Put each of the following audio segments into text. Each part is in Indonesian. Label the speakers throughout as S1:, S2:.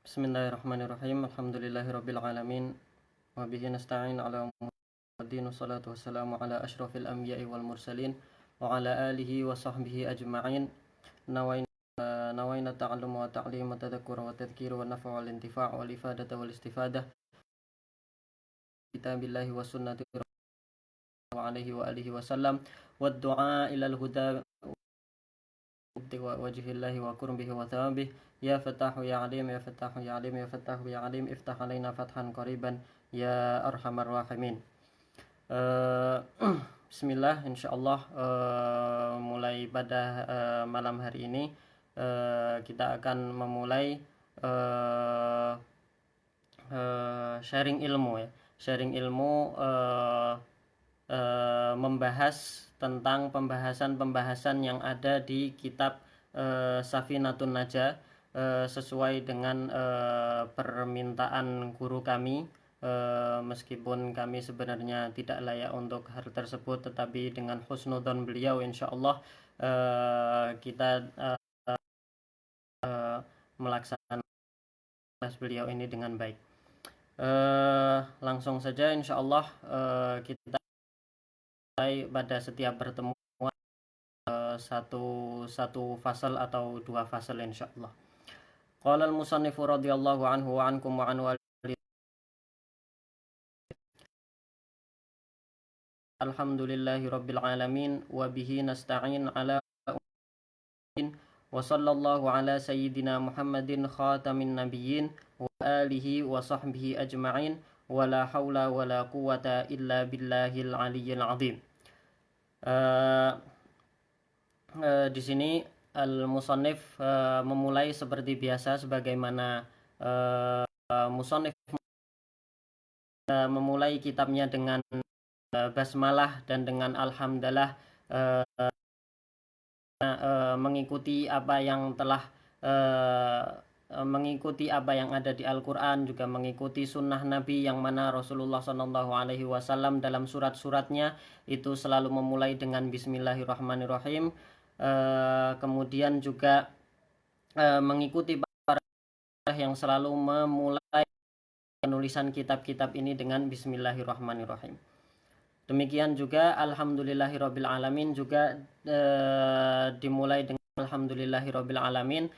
S1: Bismillahirrahmanirrahim. Alhamdulillahirabbil alamin. Wa bihi nasta'in ala umuddin. Wassalatu wassalamu ala asyrafil anbiya'i wal mursalin wa ala alihi wa sahbihi ajma'in. Nawaina ta'allum wa ta'lim wa tadhakkur wa tadhkir wa nafa' wal intifa' wal ifadata wal istifadah kitabillahi wa sunnati wa alihi wa alihi wa sallam wa du'a ila al-huda wajhillahi wa kurbihi wa thawabih. Ya Fattahu ya Alim, ya Fattahu ya Alim, ya Fattahu ya Alim, iftah alaina fathan qariban ya arhamar rahimin. Bismillah, insyaallah mulai pada malam hari ini kita akan memulai sharing ilmu ya. Sharing ilmu membahas tentang pembahasan-pembahasan yang ada di kitab Safinatun Najah, sesuai dengan permintaan guru kami, meskipun kami sebenarnya tidak layak untuk hal tersebut, tetapi dengan husnudzon beliau insyaallah kita melaksanakan kelas beliau ini dengan baik. Langsung saja insyaallah kita pada setiap pertemuan satu fasal atau dua fasal insyaallah. Qala al-musannifu radhiyallahu anhu wa ankum wa an alhamdulillahi rabbil alamin wa bihi nasta'in ala wa sallallahu ala sayyidina Muhammadin khatamin nabiyyin wa alihi wa sahbihi ajma'in wa la hawla wa la quwwata illa billahil aliyyil azim. Di sini al-musannif memulai seperti biasa, sebagaimana musannif memulai kitabnya dengan basmalah dan dengan alhamdulillah, mengikuti apa yang telah mengikuti apa yang ada di Al-Quran, juga mengikuti sunnah Nabi, yang mana Rasulullah SAW dalam surat-suratnya itu selalu memulai dengan Bismillahirrahmanirrahim. Kemudian juga mengikuti para yang selalu memulai penulisan kitab-kitab ini dengan Bismillahirrahmanirrahim. Demikian juga Alhamdulillahirabbil alamin juga dimulai dengan Alhamdulillahirabbil alamin,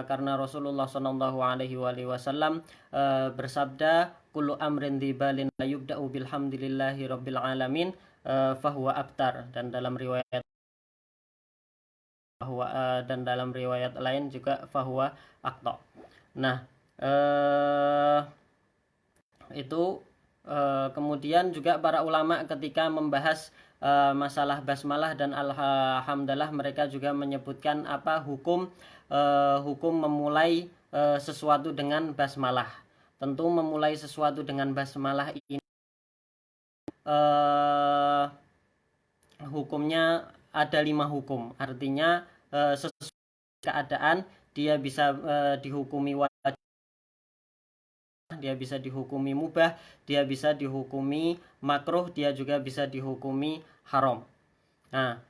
S1: karena Rasulullah SAW bersabda, kullu amrin dibalin la yubda'u bilhamdulillahirabbil alamin fahuwa abtar, dan dalam riwayat lain juga fahuwa aqta. Nah, itu kemudian juga para ulama ketika membahas masalah basmalah dan alhamdulillah, mereka juga menyebutkan apa hukum memulai sesuatu dengan basmalah. Tentu memulai sesuatu dengan basmalah ini hukumnya ada 5 hukum. Artinya sesuai keadaan dia bisa dihukumi wajib, dia bisa dihukumi mubah, dia bisa dihukumi makruh, dia juga bisa dihukumi haram. Nah,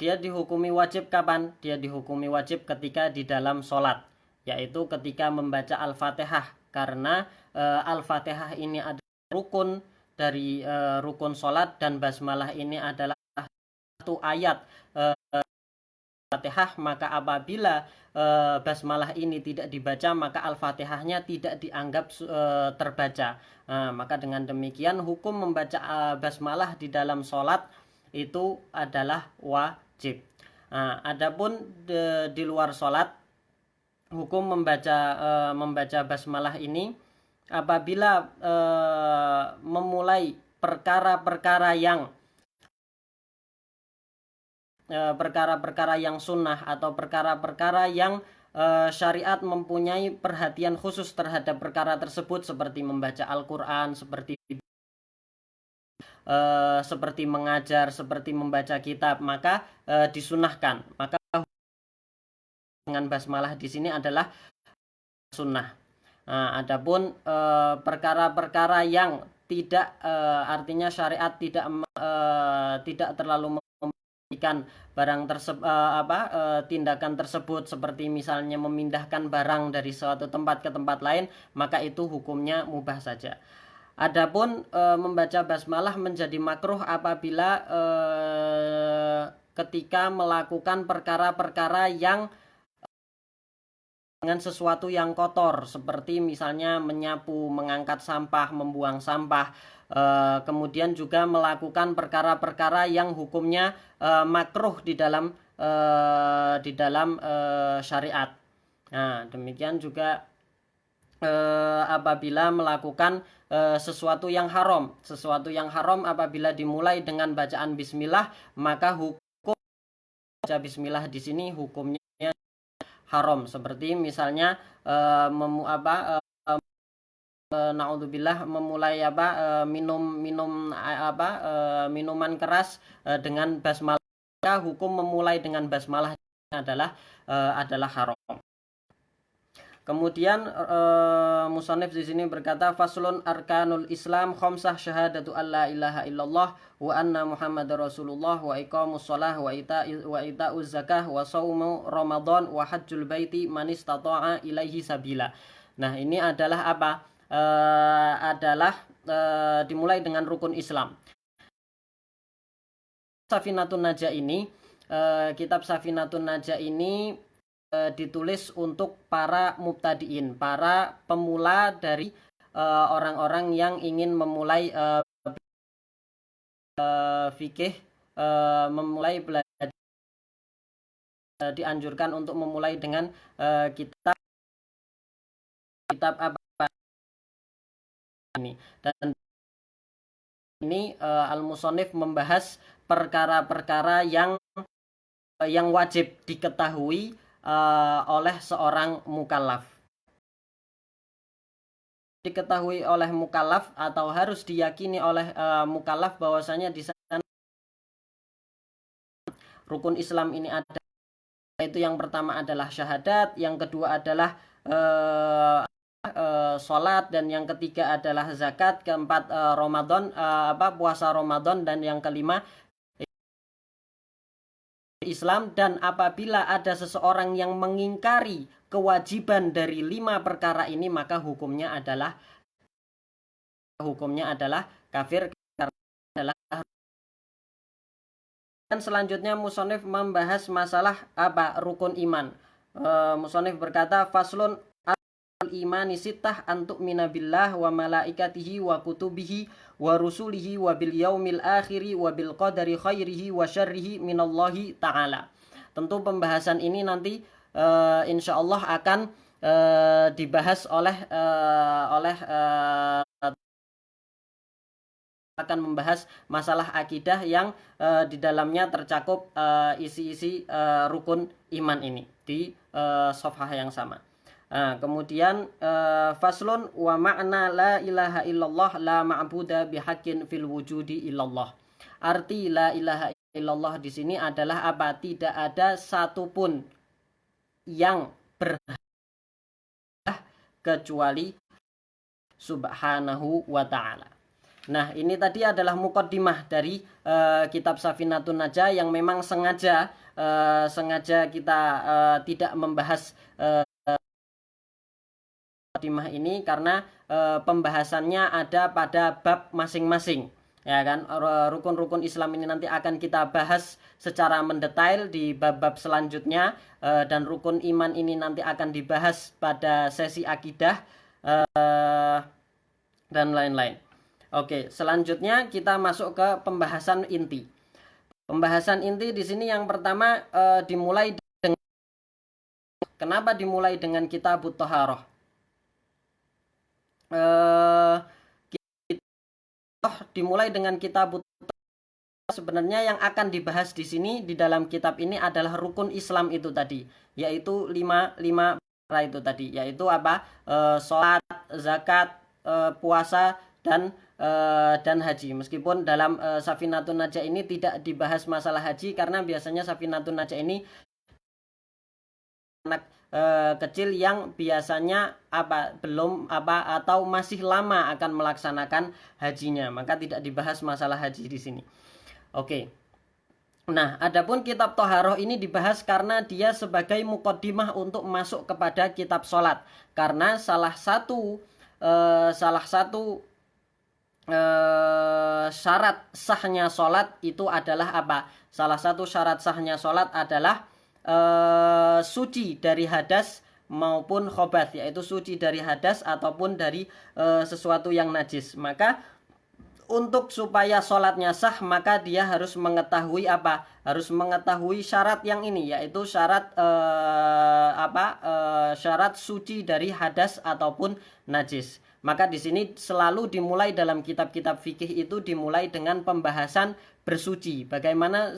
S1: dia dihukumi wajib kapan? Dia dihukumi wajib ketika di dalam sholat, yaitu ketika membaca Al-Fatihah, karena Al-Fatihah ini adalah rukun dari rukun sholat, dan basmalah ini adalah satu ayat Al-Fatihah. Maka apabila basmalah ini tidak dibaca, maka Al-Fatihahnya tidak dianggap terbaca. Maka dengan demikian hukum membaca basmalah di dalam sholat itu adalah wajib. Adapun di luar sholat, hukum membaca basmalah ini apabila memulai perkara-perkara yang sunnah atau perkara-perkara yang syariat mempunyai perhatian khusus terhadap perkara tersebut, seperti membaca Al-Quran, seperti mengajar, seperti membaca kitab, maka disunahkan. Maka dengan basmalah di sini adalah sunnah. Adapun perkara-perkara yang tidak, artinya syariat tidak terlalu barang tersebut tindakan tersebut seperti misalnya memindahkan barang dari suatu tempat ke tempat lain, maka itu hukumnya mubah saja. Adapun membaca basmalah menjadi makruh apabila ketika melakukan perkara-perkara yang dengan sesuatu yang kotor, seperti misalnya menyapu, mengangkat sampah, membuang sampah, kemudian juga melakukan perkara-perkara yang hukumnya makruh di dalam syariat. Nah, demikian juga apabila melakukan sesuatu yang haram apabila dimulai dengan bacaan bismillah, maka hukum baca bismillah di sini hukumnya haram, seperti misalnya naudzubillah memulai minuman keras dengan basmalah, hukum memulai dengan basmalah adalah haram. Kemudian musannif di sini berkata, faslun arkanul Islam khamsah syahadatu alla ilaha illallah wa anna Muhammadar Rasulullah wa iqamus shalah wa ita'uz zakah wa shaumu Ramadan wa hajjul baiti man istata'a ilaihi sabila. Nah, ini adalah apa? Dimulai dengan rukun Islam. Safinatun Najah ini, kitab Safinatun Najah ini ditulis untuk para mubtadiin, para pemula dari orang-orang yang ingin memulai fikih, memulai belajar. Dianjurkan untuk memulai dengan kitab apa ini, dan ini al-musannif membahas perkara-perkara yang wajib diketahui oleh seorang mukallaf. Diketahui oleh mukallaf atau harus diyakini oleh mukallaf bahwasanya di sana rukun Islam ini ada, yaitu yang pertama adalah syahadat, yang kedua adalah sholat, dan yang ketiga adalah zakat, keempat Ramadan, puasa Ramadan, dan yang kelima Islam. Dan apabila ada seseorang yang mengingkari kewajiban dari 5 perkara ini, maka hukumnya adalah kafir, karena adalah. Dan selanjutnya musannif membahas masalah rukun iman. Musannif berkata, faslun al-imani sittah antuk minabillah wa malaikatihi wa kutubihi wa rusulihi wa bil yaumil akhiri wa bil qadari khairihi wa syarrihi minallahi ta'ala. Tentu pembahasan ini nanti insyaallah akan dibahas akan membahas masalah akidah yang di dalamnya tercakup isi-isi rukun iman ini di safhah yang sama. Kemudian faslun wa ma'na la ilaha illallah la ma'buda bihaqqin fil wujudi illallah. Arti la ilaha illallah di sini adalah apa? Tidak ada satupun yang berhak kecuali subhanahu wa ta'ala. Nah, ini tadi adalah muqaddimah dari kitab Safinatun Najah yang memang sengaja kita tidak membahas muqaddimah ini karena pembahasannya ada pada bab masing-masing. Ya kan, rukun-rukun Islam ini nanti akan kita bahas secara mendetail di bab-bab selanjutnya, dan rukun iman ini nanti akan dibahas pada sesi akidah dan lain-lain. Oke, selanjutnya kita masuk ke pembahasan inti. Pembahasan inti di sini yang pertama dimulai dengan, kenapa dimulai dengan kitabut thaharah? Dimulai dengan kitabut thaharah, sebenarnya yang akan dibahas di sini di dalam kitab ini adalah rukun Islam itu tadi, yaitu lima perkara itu tadi, yaitu sholat, zakat, puasa, dan haji. Meskipun dalam Safinatun Najah ini tidak dibahas masalah haji, karena biasanya Safinatun Najah ini anak kecil yang biasanya belum atau masih lama akan melaksanakan hajinya, maka tidak dibahas masalah haji di sini. Oke. Nah, adapun kitab Toharoh ini dibahas karena dia sebagai muqaddimah untuk masuk kepada kitab sholat. Karena salah satu syarat sahnya sholat itu adalah apa? Salah satu syarat sahnya sholat adalah suci dari hadas maupun khobath, yaitu suci dari hadas ataupun dari sesuatu yang najis. Maka untuk supaya sholatnya sah, maka dia harus mengetahui apa? Harus mengetahui syarat yang ini, yaitu syarat syarat suci dari hadas ataupun najis. Maka di sini selalu dimulai dalam kitab-kitab fikih itu dimulai dengan pembahasan bersuci. Bagaimana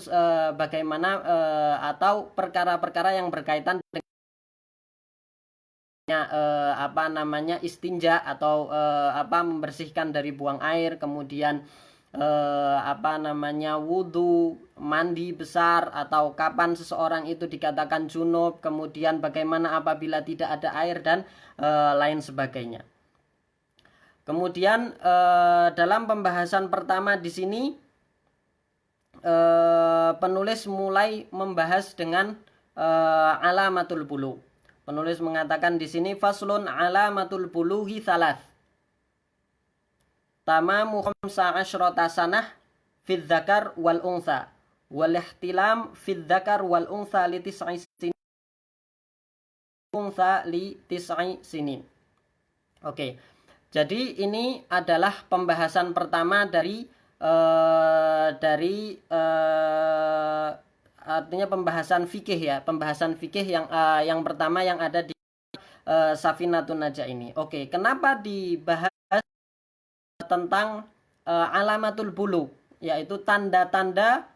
S1: atau perkara-perkara yang berkaitan dengan istinja atau membersihkan dari buang air, kemudian wudhu, mandi besar, atau kapan seseorang itu dikatakan junub, kemudian bagaimana apabila tidak ada air, dan lain sebagainya. Kemudian dalam pembahasan pertama di sini penulis mulai membahas dengan alamatul bulugh. Penulis mengatakan di sini faslun alamatul bulughi thalath. Tamamu khamsa asyrata sanah fid dzakar wal untha wal ihtilam fid dzakar wal untha li tis'i sinin. Oke. Jadi ini adalah pembahasan pertama dari artinya pembahasan fikih ya, pembahasan fikih yang pertama yang ada di Safinatun Najah ini. Oke, kenapa dibahas tentang alamatul bulugh, yaitu tanda-tanda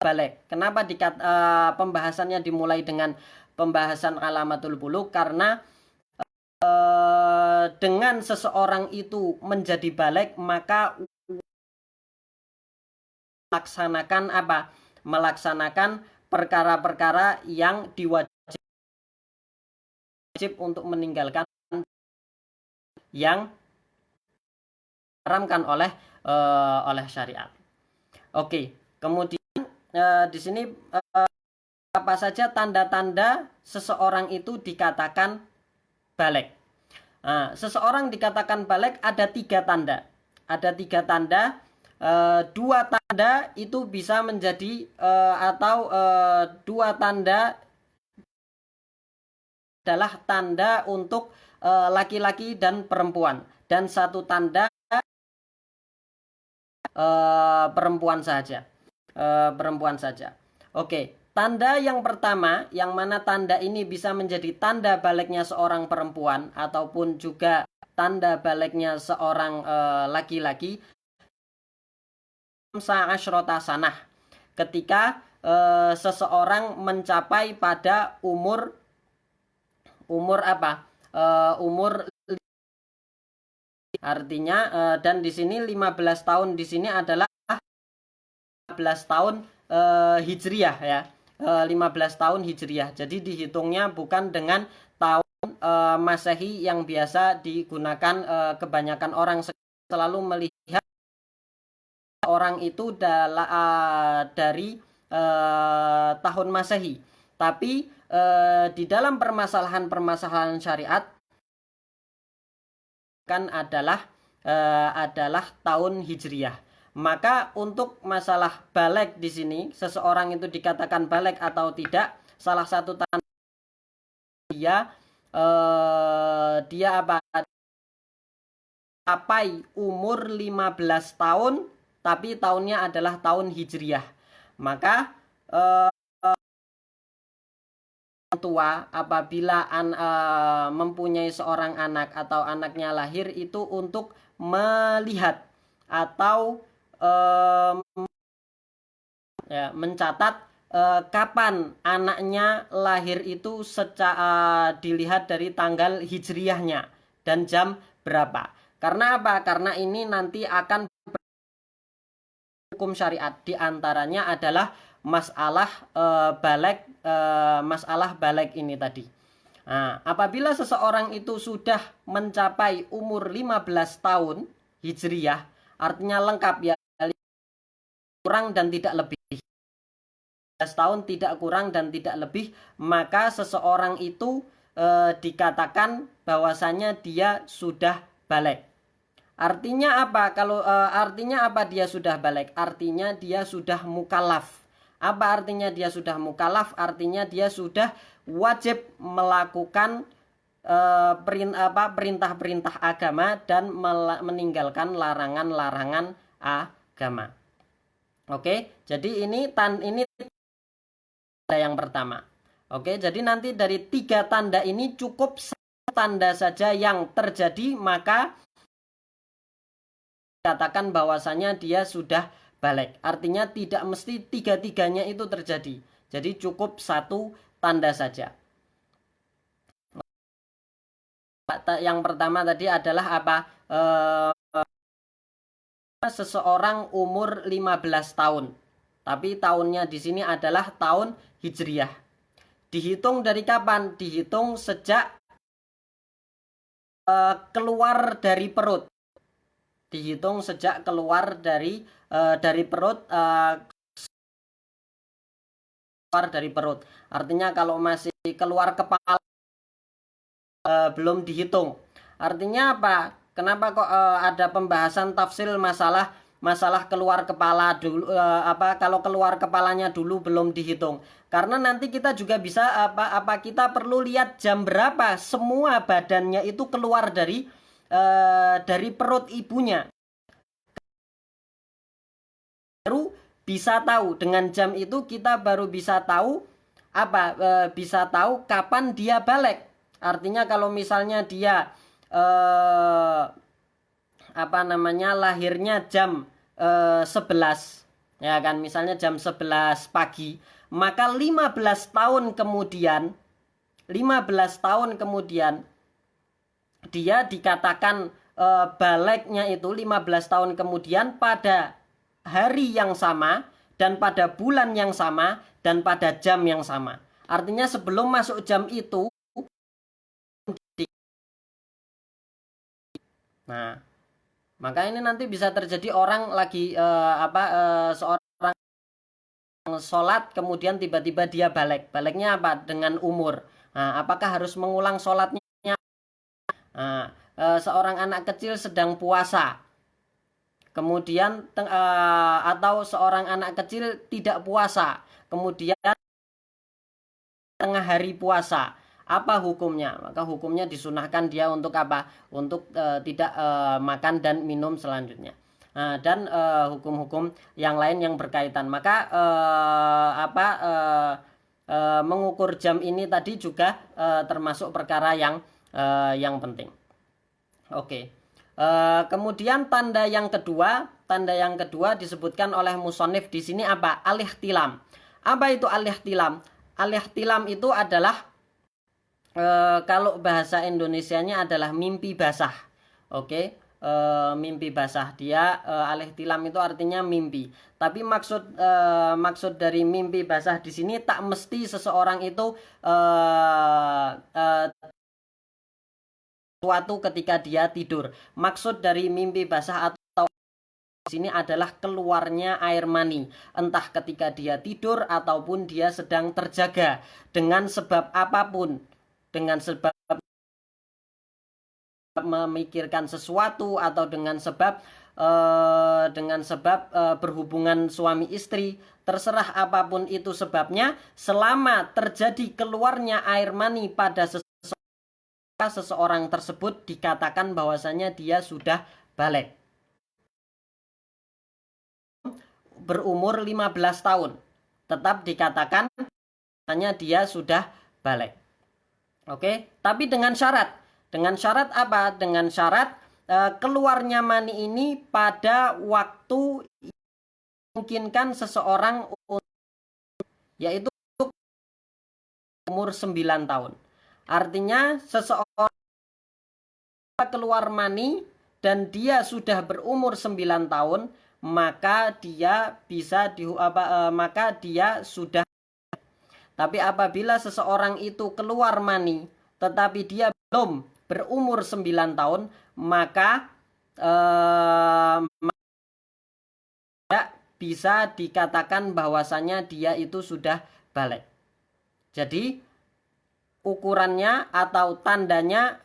S1: balik. Kenapa pembahasannya dimulai dengan pembahasan alamatul bulugh? Karena dengan seseorang itu menjadi balik, maka melaksanakan perkara-perkara yang diwajib untuk meninggalkan yang diharamkan oleh syariat. Oke, kemudian di sini apa saja tanda-tanda seseorang itu dikatakan balik. Nah, seseorang dikatakan balik ada 3 tanda. Ada 3 tanda. 2 tanda itu bisa menjadi 2 tanda adalah tanda untuk laki-laki dan perempuan, dan 1 tanda perempuan saja. Oke, tanda yang pertama, yang mana tanda ini bisa menjadi tanda baliknya seorang perempuan ataupun juga tanda baliknya seorang laki-laki, asyrota sanah, ketika seseorang mencapai pada umur artinya dan di sini 15 tahun di sini adalah 15 tahun hijriyah ya. 15 tahun hijriyah. Jadi dihitungnya bukan dengan tahun Masehi yang biasa digunakan kebanyakan orang selalu melihat orang itu dari tahun Masehi. Tapi di dalam permasalahan syariat kan adalah tahun hijriyah. Maka untuk masalah balik di sini, seseorang itu dikatakan balik atau tidak, salah satu tanda dia sampai umur 15 tahun tapi tahunnya adalah tahun hijriyah. Maka tua apabila mempunyai seorang anak atau anaknya lahir itu untuk melihat atau mencatat kapan anaknya lahir itu secara dilihat dari tanggal hijriyahnya dan jam berapa. Karena apa? Karena ini nanti akan hukum syariat, diantaranya adalah masalah balik ini tadi. Nah, apabila seseorang itu sudah mencapai umur 15 tahun hijriyah, artinya lengkap ya kurang dan tidak lebih. 15 tahun tidak kurang dan tidak lebih, maka seseorang itu dikatakan bahwasanya dia sudah balik. Artinya apa? Kalau artinya apa dia sudah balik? Artinya dia sudah mukallaf. Apa artinya dia sudah mukallaf? Artinya dia sudah wajib melakukan perintah-perintah agama dan meninggalkan larangan-larangan agama. Oke, jadi ini tanda yang pertama. Oke, jadi nanti dari 3 tanda ini cukup tanda saja yang terjadi, maka katakan bahwasanya dia sudah balik. Artinya tidak mesti 3-3-nya itu terjadi. Jadi cukup 1 tanda saja. Yang pertama tadi adalah apa? Seseorang umur 15 tahun. Tapi tahunnya di sini adalah tahun Hijriyah. Dihitung dari kapan? Dihitung sejak keluar dari perut. Dihitung sejak keluar dari perut, keluar dari perut. Artinya kalau masih keluar kepala belum dihitung. Artinya apa? Kenapa kok ada pembahasan tafsir masalah keluar kepala dulu, kalau keluar kepalanya dulu belum dihitung? Karena nanti kita juga bisa kita perlu lihat jam berapa semua badannya itu keluar dari perut ibunya. Baru bisa tahu, dengan jam itu kita baru bisa tahu bisa tahu kapan dia balik. Artinya kalau misalnya dia lahirnya jam 11, ya kan, misalnya jam 11 pagi, maka 15 tahun kemudian dia dikatakan baliknya itu 15 tahun kemudian pada hari yang sama dan pada bulan yang sama dan pada jam yang sama. Artinya sebelum masuk jam itu. Nah, maka ini nanti bisa terjadi orang lagi seorang sholat kemudian tiba-tiba dia balik. Baliknya apa? Dengan umur. Nah, apakah harus mengulang sholatnya? Nah, seorang anak kecil sedang puasa. Kemudian atau seorang anak kecil tidak puasa. Kemudian tengah hari puasa. Apa hukumnya? Maka hukumnya disunahkan dia untuk apa? Untuk tidak makan dan minum selanjutnya. Dan hukum-hukum yang lain yang berkaitan. Maka mengukur jam ini tadi juga termasuk perkara yang penting. Oke. Kemudian tanda yang kedua disebutkan oleh musonif di sini apa? Al-ihtilam. Apa itu al-ihtilam? Al-ihtilam itu adalah kalau bahasa Indonesianya adalah mimpi basah. Oke, mimpi basah. Dia al-ihtilam itu artinya mimpi. Tapi maksud dari mimpi basah di sini tak mesti seseorang itu suatu ketika dia tidur. Maksud dari mimpi basah atau di sini adalah keluarnya air mani, entah ketika dia tidur ataupun dia sedang terjaga dengan sebab apapun. Dengan sebab memikirkan sesuatu atau dengan sebab berhubungan suami istri, terserah apapun itu sebabnya, selama terjadi keluarnya air mani pada seseorang tersebut dikatakan bahwasanya dia sudah balik. Berumur 15 tahun tetap dikatakan hanya dia sudah balik. Oke, tapi dengan syarat. Dengan syarat apa? Dengan syarat keluarnya mani ini pada waktu memungkinkan seseorang yaitu umur 9 tahun. Artinya seseorang keluar mani dan dia sudah berumur 9 tahun, maka dia bisa maka dia sudah. Tapi apabila seseorang itu keluar mani tetapi dia belum berumur 9 tahun, maka bisa dikatakan bahwasanya dia itu sudah balik. Jadi ukurannya atau tandanya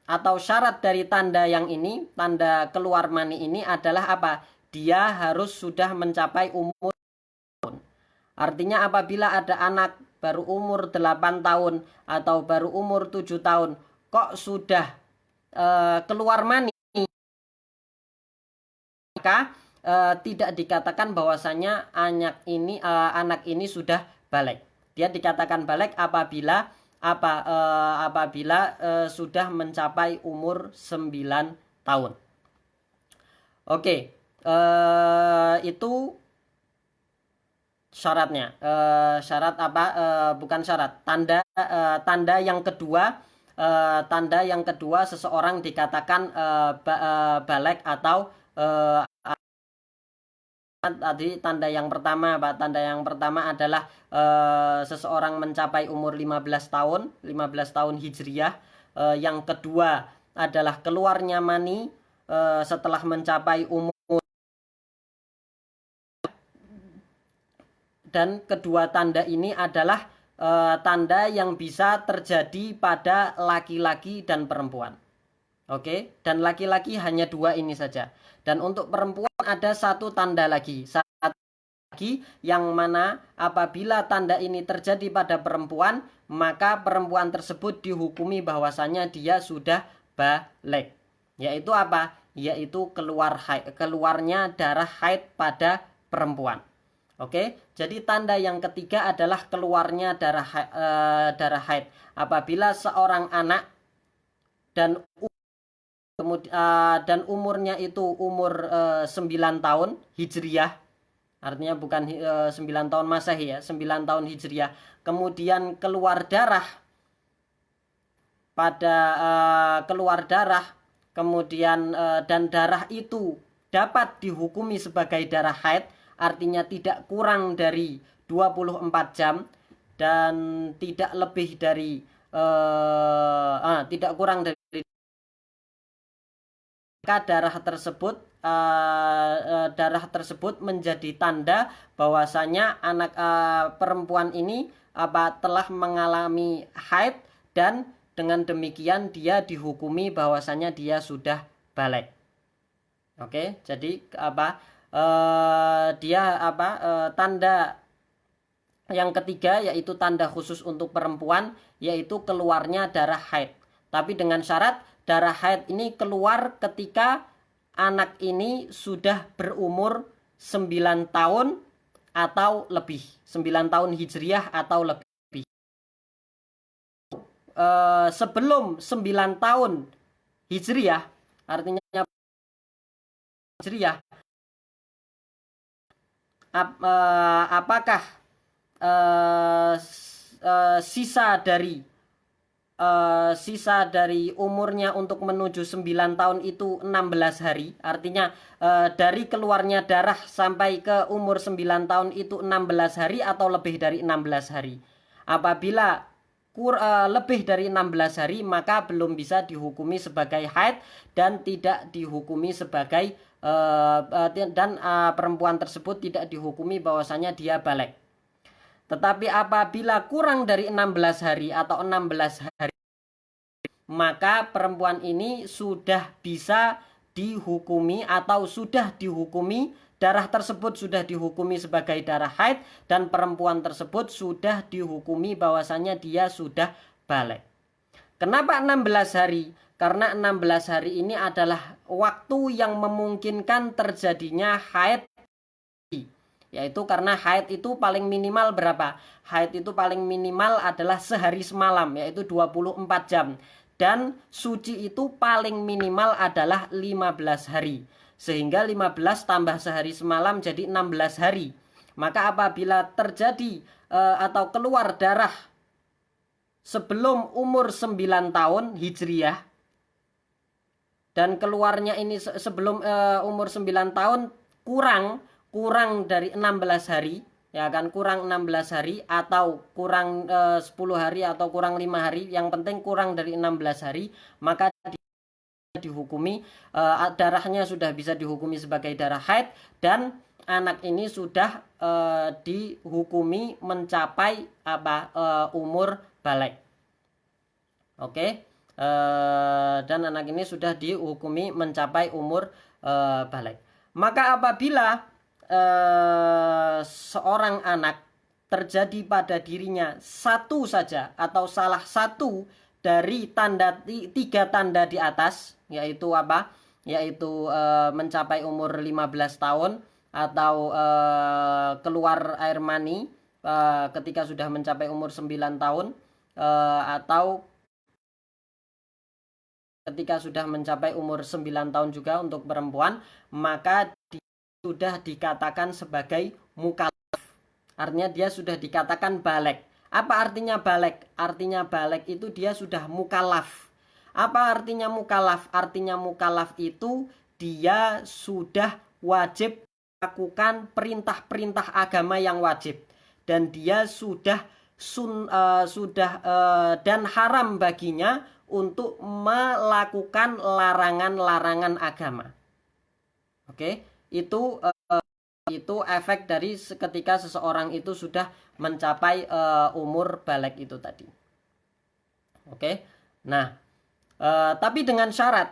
S1: atau syarat dari tanda yang ini, tanda keluar mani ini adalah apa? Dia harus sudah mencapai umur. Artinya apabila ada anak baru umur 8 tahun atau baru umur 7 tahun kok sudah keluar mani, maka tidak dikatakan bahwasanya anak ini sudah balik. Dia dikatakan balik apabila sudah mencapai umur 9 tahun. Oke, itu syaratnya. Syarat apa? Bukan syarat. Tanda yang kedua. Tanda yang kedua seseorang dikatakan balik atau tadi tanda yang pertama, Pak. Tanda yang pertama adalah seseorang mencapai umur 15 tahun Hijriah. Yang kedua adalah keluarnya mani setelah mencapai umur, dan kedua tanda ini adalah tanda yang bisa terjadi pada laki-laki dan perempuan. Oke, dan laki-laki hanya 2 ini saja. Dan untuk perempuan ada satu tanda lagi. Yang mana apabila tanda ini terjadi pada perempuan, maka perempuan tersebut dihukumi bahwasanya dia sudah balik. Yaitu apa? Yaitu keluarnya darah haid pada perempuan. Oke, jadi tanda yang ketiga adalah keluarnya darah haid. Apabila seorang anak dan umurnya itu umur 9 tahun Hijriah, artinya bukan 9 tahun Masehi ya, 9 tahun Hijriah, kemudian keluar darah kemudian dan darah itu dapat dihukumi sebagai darah haid, artinya tidak kurang dari 24 jam dan tidak lebih dari tidak kurang dari, maka darah tersebut menjadi tanda bahwasanya anak perempuan ini telah mengalami haid, dan dengan demikian dia dihukumi bahwasanya dia sudah balik. Oke, jadi tanda yang ketiga yaitu tanda khusus untuk perempuan, yaitu keluarnya darah haid. Tapi dengan syarat darah haid ini keluar ketika anak ini sudah berumur 9 tahun atau lebih, 9 tahun Hijriah atau lebih. Sebelum 9 tahun Hijriah, artinya Hijriah, apakah sisa dari umurnya untuk menuju 9 tahun itu 16 hari. Artinya dari keluarnya darah sampai ke umur 9 tahun itu 16 hari atau lebih dari 16 hari. Apabila lebih dari 16 hari, maka belum bisa dihukumi sebagai haid dan tidak dihukumi sebagai perempuan tersebut tidak dihukumi bahwasanya dia balik. Tetapi apabila kurang dari 16 hari atau 16 hari, maka perempuan ini sudah bisa dihukumi atau sudah dihukumi, darah tersebut sudah dihukumi sebagai darah haid, dan perempuan tersebut sudah dihukumi bahwasanya dia sudah balik. Kenapa 16 hari? Karena 16 hari ini adalah waktu yang memungkinkan terjadinya haid. Yaitu karena haid itu paling minimal berapa? Haid itu paling minimal adalah sehari semalam, yaitu 24 jam. Dan suci itu paling minimal adalah 15 hari. Sehingga 15 tambah sehari semalam jadi 16 hari. Maka apabila terjadi atau keluar darah sebelum umur 9 tahun Hijriah, dan keluarnya ini sebelum umur 9 tahun kurang dari 16 hari, ya kan, kurang 16 hari atau kurang 10 hari atau kurang 5 hari, yang penting kurang dari 16 hari, maka dihukumi darahnya sudah bisa dihukumi sebagai darah haid, dan anak ini sudah dihukumi mencapai umur balik. Oke. Dan anak ini sudah dihukumi mencapai umur balik. Maka apabila seorang anak terjadi pada dirinya satu saja atau salah satu dari tiga tanda di atas, yaitu yaitu mencapai umur 15 tahun atau keluar air mani ketika sudah mencapai umur 9 tahun atau ketika sudah mencapai umur 9 tahun juga untuk perempuan, maka sudah dikatakan sebagai mukallaf. Artinya dia sudah dikatakan balik. Apa artinya balik? Artinya balik itu dia sudah mukallaf. Apa artinya mukallaf? Artinya mukallaf itu dia sudah wajib melakukan perintah-perintah agama yang wajib. Dan dia sudah dan haram baginya untuk melakukan larangan-larangan agama. Oke, itu efek dari ketika seseorang itu sudah mencapai umur balik itu tadi. Oke. Nah, tapi dengan syarat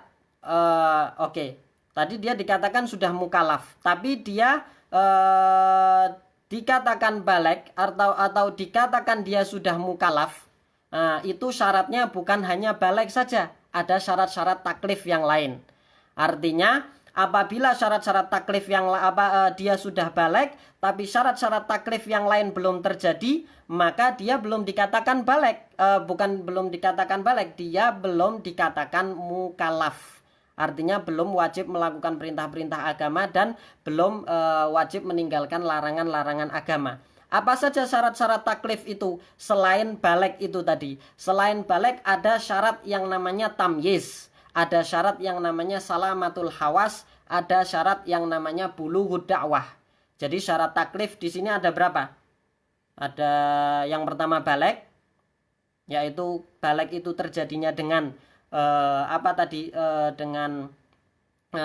S1: tadi dia dikatakan sudah mukallaf, tapi dia dikatakan balik atau dikatakan dia sudah mukallaf. Itu syaratnya bukan hanya balik saja, ada syarat-syarat taklif yang lain. Artinya apabila syarat-syarat taklif yang dia sudah balik, tapi syarat-syarat taklif yang lain belum terjadi, maka dia belum dikatakan balik. Bukan belum dikatakan balik, dia belum dikatakan mukallaf. Artinya belum wajib melakukan perintah-perintah agama dan belum wajib meninggalkan larangan-larangan agama. Apa saja syarat-syarat taklif itu selain balik itu tadi? Selain balik ada syarat yang namanya tamyiz. Ada syarat yang namanya salamatul hawas, ada syarat yang namanya bulughud da'wah. Jadi syarat taklif di sini ada berapa? Ada yang pertama balik, yaitu balik itu terjadinya dengan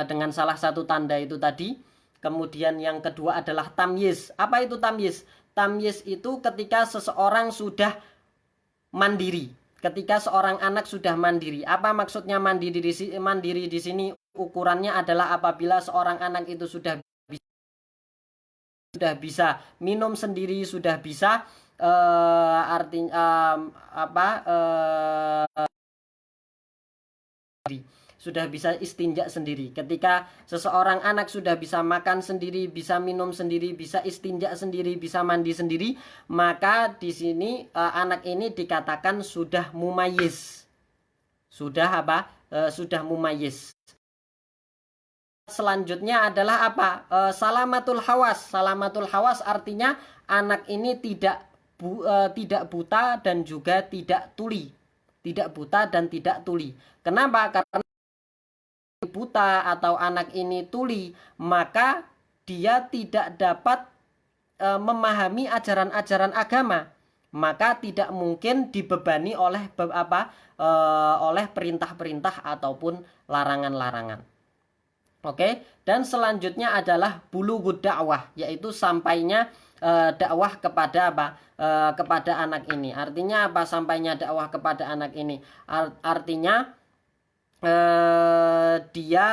S1: dengan salah satu tanda itu tadi. Kemudian yang kedua adalah tamyiz. Apa itu tamyiz? Tamyiz itu ketika seseorang sudah mandiri. Ketika seorang anak sudah mandiri. Apa maksudnya mandiri di sini? Ukurannya adalah apabila seorang anak itu sudah bisa minum sendiri, sudah bisa sudah bisa istinja sendiri. Ketika seseorang anak sudah bisa makan sendiri, bisa minum sendiri, bisa istinja sendiri, bisa mandi sendiri, maka di sini anak ini dikatakan sudah mumayyiz. Sudah sudah mumayyiz. Selanjutnya adalah salamatul hawas. Salamatul hawas artinya anak ini tidak buta dan juga tidak tuli. Tidak buta dan tidak tuli. Kenapa? Karena buta atau anak ini tuli, maka dia tidak dapat memahami ajaran-ajaran agama, maka tidak mungkin dibebani oleh oleh perintah-perintah ataupun larangan-larangan. Oke, dan selanjutnya adalah bulughud da'wah, yaitu sampainya dakwah kepada kepada anak ini. Artinya apa sampainya dakwah kepada anak ini? Artinya dia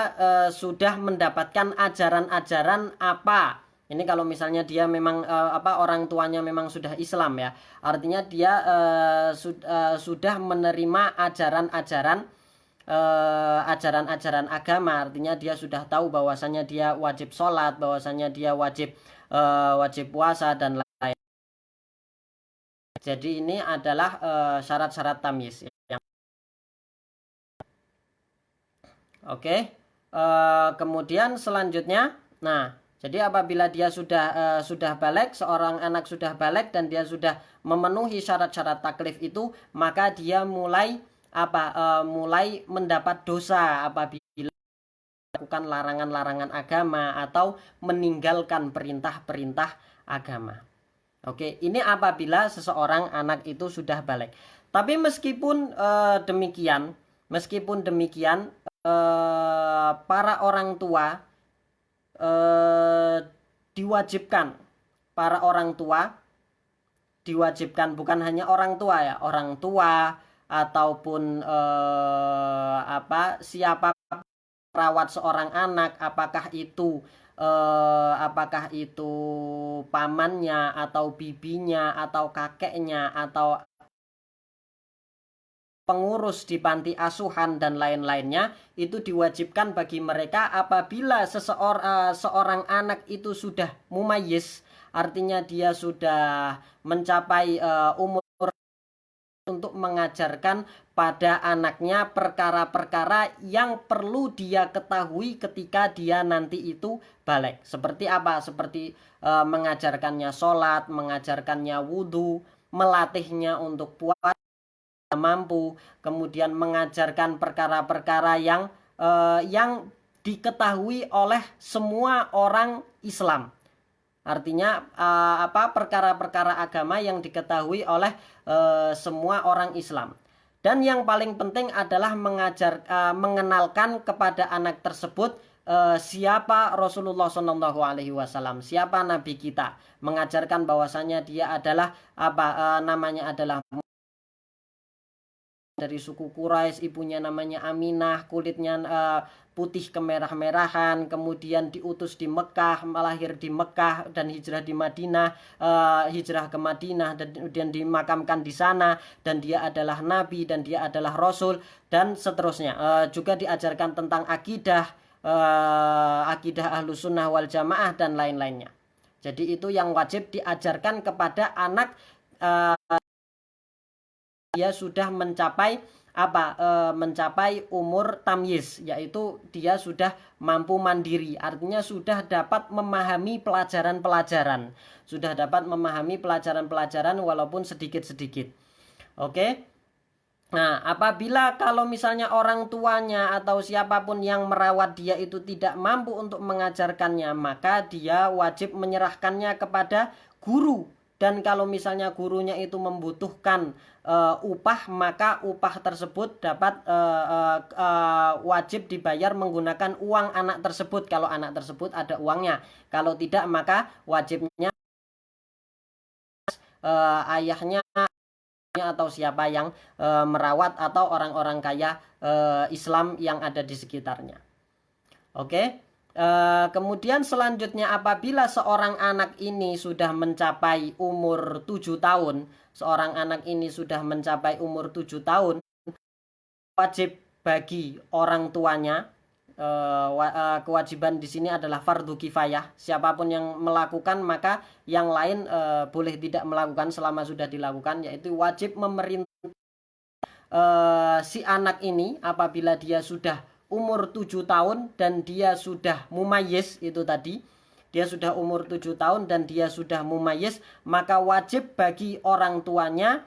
S1: sudah mendapatkan ajaran-ajaran apa. Ini kalau misalnya dia memang orang tuanya memang sudah Islam ya. Artinya dia sudah menerima ajaran-ajaran agama. Artinya dia sudah tahu bahwasanya dia wajib sholat, bahwasanya dia wajib puasa dan lain. Jadi ini adalah syarat-syarat tamyiz. Oke, kemudian selanjutnya, nah, jadi apabila dia sudah balik, seorang anak sudah balik dan dia sudah memenuhi syarat-syarat taklif itu, maka dia mulai mendapat dosa apabila melakukan larangan-larangan agama atau meninggalkan perintah-perintah agama. Oke, ini apabila seseorang anak itu sudah balik. Tapi meskipun demikian, para orang tua diwajibkan para orang tua, diwajibkan bukan hanya orang tua ya, orang tua ataupun siapa perawat seorang anak, apakah itu pamannya atau bibinya atau kakeknya atau pengurus di panti asuhan dan lain-lainnya, itu diwajibkan bagi mereka apabila seorang anak itu sudah mumayyiz, artinya dia sudah mencapai umur untuk mengajarkan pada anaknya perkara-perkara yang perlu dia ketahui ketika dia nanti itu balik. Seperti apa? Seperti mengajarkannya sholat, mengajarkannya wudhu, melatihnya untuk puasa mampu, kemudian mengajarkan perkara-perkara yang diketahui oleh semua orang Islam. Artinya perkara-perkara agama yang diketahui oleh semua orang Islam. Dan yang paling penting adalah mengenalkan kepada anak tersebut siapa Rasulullah SAW, siapa Nabi kita, mengajarkan bahwasanya dia adalah namanya adalah dari suku Quraisy, ibunya namanya Aminah, kulitnya putih kemerah-merahan, kemudian diutus di Mekah, lahir di Mekah dan hijrah di Madinah, hijrah ke Madinah dan kemudian dimakamkan di sana, dan dia adalah nabi dan dia adalah rasul dan seterusnya. Juga diajarkan tentang akidah Ahlus Sunnah wal Jamaah dan lain-lainnya. Jadi itu yang wajib diajarkan kepada anak dia sudah mencapai mencapai umur tamyiz, yaitu dia sudah mampu mandiri, artinya sudah dapat memahami pelajaran-pelajaran, walaupun sedikit-sedikit. Oke. Nah, apabila kalau misalnya orang tuanya atau siapapun yang merawat dia itu tidak mampu untuk mengajarkannya, maka dia wajib menyerahkannya kepada guru. Dan kalau misalnya gurunya itu membutuhkan upah, maka upah tersebut dapat wajib dibayar menggunakan uang anak tersebut kalau anak tersebut ada uangnya. Kalau tidak, maka wajibnya ayahnya atau siapa yang merawat atau orang-orang kaya Islam yang ada di sekitarnya. Oke. Kemudian selanjutnya, apabila seorang anak ini sudah mencapai umur 7 tahun, wajib bagi orang tuanya, kewajiban di sini adalah fardu kifayah. Siapapun yang melakukan, maka yang lain boleh tidak melakukan selama sudah dilakukan, yaitu wajib memerintah si anak ini apabila dia sudah umur 7 tahun dan dia sudah mumayyiz, itu tadi dia sudah umur 7 tahun dan dia sudah mumayyiz, maka wajib bagi orang tuanya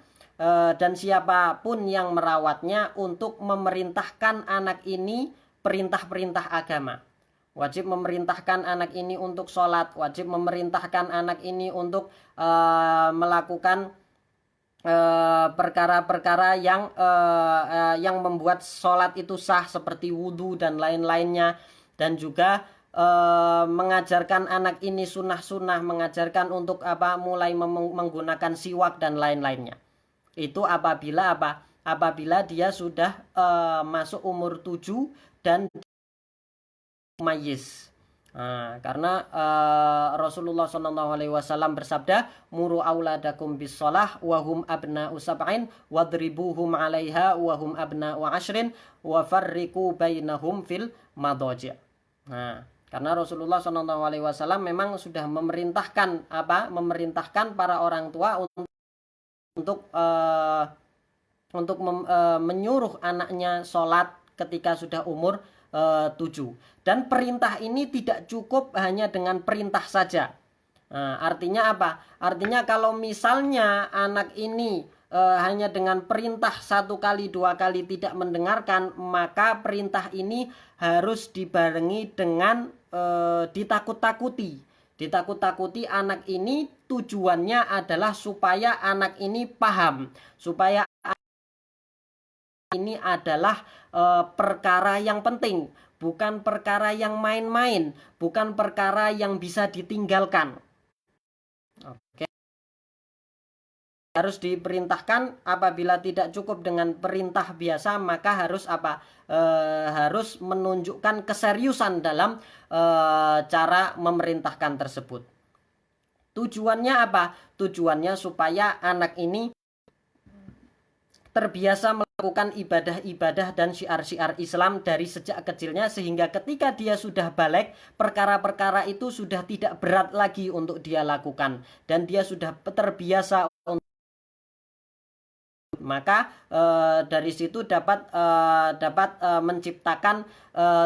S1: dan siapapun yang merawatnya untuk memerintahkan anak ini perintah-perintah agama. Wajib memerintahkan anak ini untuk sholat, wajib memerintahkan anak ini untuk melakukan perkara-perkara yang membuat sholat itu sah, seperti wudhu dan lain-lainnya, dan juga mengajarkan anak ini sunnah-sunnah, mengajarkan untuk mulai menggunakan siwak dan lain-lainnya. Itu apabila dia sudah masuk umur 7 dan mumayyiz. Nah, karena Rasulullah SAW bersabda, muru auladakum bis shalah wa hum abna'u sab'in wadribuhum 'alaiha wa hum abna'u 'ashrin wa farriqu bainahum fil madaji'. Nah, karena Rasulullah SAW memang sudah memerintahkan para orang tua untuk menyuruh anaknya sholat ketika sudah umur 7. Dan perintah ini tidak cukup hanya dengan perintah saja. Nah, artinya apa? Artinya kalau misalnya anak ini hanya dengan perintah 1 kali 2 kali tidak mendengarkan, maka perintah ini harus dibarengi dengan ditakut-takuti anak ini. Tujuannya adalah supaya anak ini paham, supaya ini adalah perkara yang penting, bukan perkara yang main-main, bukan perkara yang bisa ditinggalkan. Oke. Harus diperintahkan. Apabila tidak cukup dengan perintah biasa, maka harus apa? Harus menunjukkan keseriusan dalam cara memerintahkan tersebut. Tujuannya apa? Tujuannya supaya anak ini terbiasa melakukan ibadah-ibadah dan syiar-syiar Islam dari sejak kecilnya, sehingga ketika dia sudah balik, perkara-perkara itu sudah tidak berat lagi untuk dia lakukan dan dia sudah terbiasa. Maka dari situ dapat menciptakan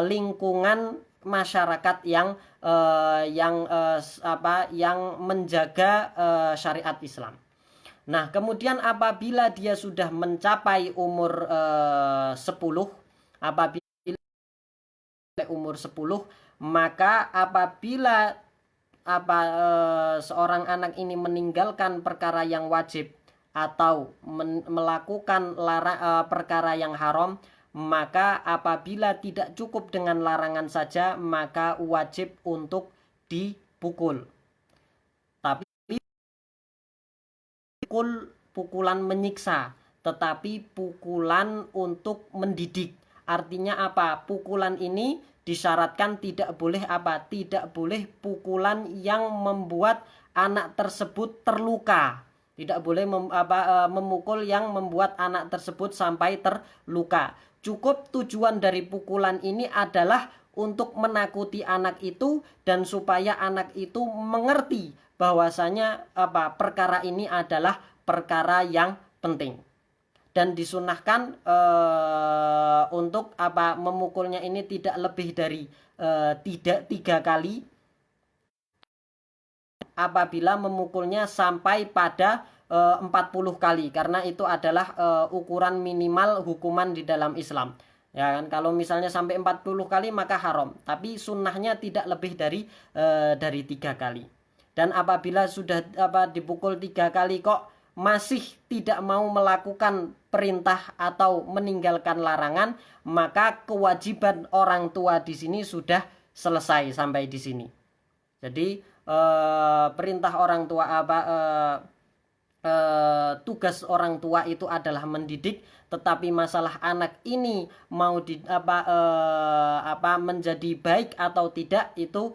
S1: lingkungan masyarakat yang menjaga syariat Islam. Nah, kemudian apabila dia sudah mencapai umur 10, apabila umur 10, maka apabila seorang anak ini meninggalkan perkara yang wajib atau melakukan perkara yang haram, maka apabila tidak cukup dengan larangan saja, maka wajib untuk dipukul. Tapi pukulan menyiksa, tetapi pukulan untuk mendidik. Artinya apa? Pukulan ini disyaratkan tidak boleh apa? Tidak boleh pukulan yang membuat anak tersebut terluka. Tidak boleh memukul yang membuat anak tersebut sampai terluka. Cukup tujuan dari pukulan ini adalah untuk menakuti anak itu dan supaya anak itu mengerti bahwasanya perkara ini adalah perkara yang penting. Dan disunahkan untuk memukulnya ini tidak lebih dari 3 kali. Apabila memukulnya sampai pada 40 kali, karena itu adalah ukuran minimal hukuman di dalam Islam. Ya kan, kalau misalnya sampai 40 kali maka haram, tapi sunnahnya tidak lebih dari 3 kali. Dan apabila sudah dipukul 3 kali kok masih tidak mau melakukan perintah atau meninggalkan larangan, maka kewajiban orang tua di sini sudah selesai sampai di sini. Jadi perintah orang tua tugas orang tua itu adalah mendidik, tetapi masalah anak ini mau menjadi baik atau tidak itu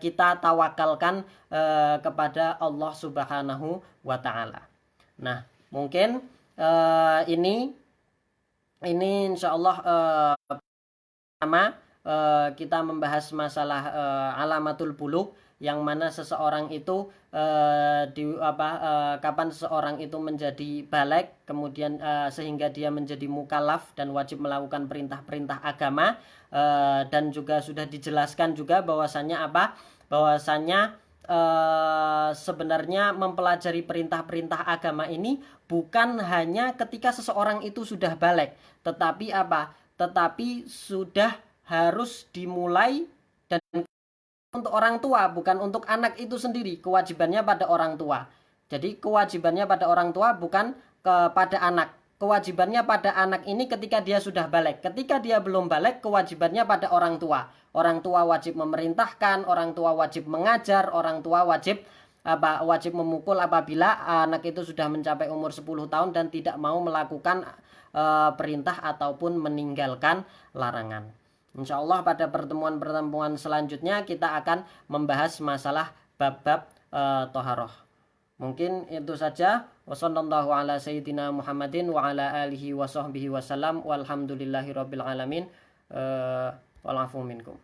S1: kita tawakalkan kepada Allah Subhanahu wa taala. Nah, mungkin ini insyaallah pertama kita membahas masalah alamatul bulugh, yang mana seseorang itu kapan seseorang itu menjadi baligh, kemudian sehingga dia menjadi mukallaf dan wajib melakukan perintah-perintah agama, dan juga sudah dijelaskan juga bahwasannya sebenarnya mempelajari perintah-perintah agama ini bukan hanya ketika seseorang itu sudah baligh, tetapi sudah harus dimulai, dan untuk orang tua, bukan untuk anak itu sendiri. Kewajibannya pada orang tua. Jadi kewajibannya pada orang tua, bukan kepada anak. Kewajibannya pada anak ini ketika dia sudah baligh. Ketika dia belum baligh, kewajibannya pada orang tua. Orang tua wajib memerintahkan, orang tua wajib mengajar, orang tua wajib memukul apabila anak itu sudah mencapai umur 10 tahun dan tidak mau melakukan perintah ataupun meninggalkan larangan. Insya Allah pada pertemuan-pertemuan selanjutnya kita akan membahas masalah bab-bab toharoh. Mungkin itu saja. Wassallallahu ala sayyidina Muhammadin wa ala alihi wa sahbihi wasallam. Walhamdulillahi rabbil alamin. Walafu minkum.